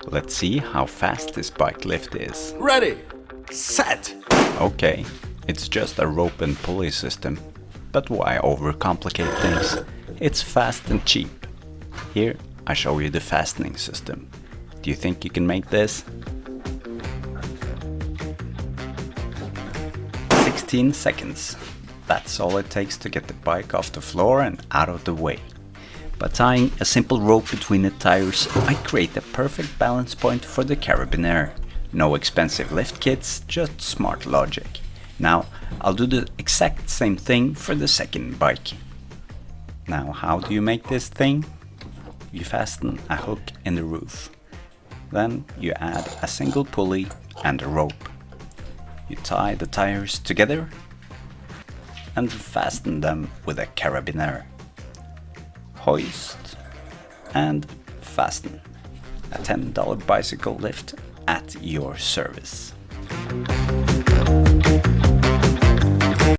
Let's see how fast this bike lift is. Ready, set! Okay, it's just a rope and pulley system. But why overcomplicate things? It's fast and cheap. Here, I show you the fastening system. Do you think you can make this? 16 seconds. That's all it takes to get the bike off the floor and out of the way. By tying a simple rope between the tires, I create a perfect balance point for the Carabiner. No expensive lift kits, just smart logic. Now, I'll do the exact same thing for the second bike. Now, how do you make this thing? You fasten a hook in the roof. Then you add a single pulley and a rope. You tie the tires together and fasten them with a Carabiner. Hoist and fasten. A $10 bicycle lift at your service.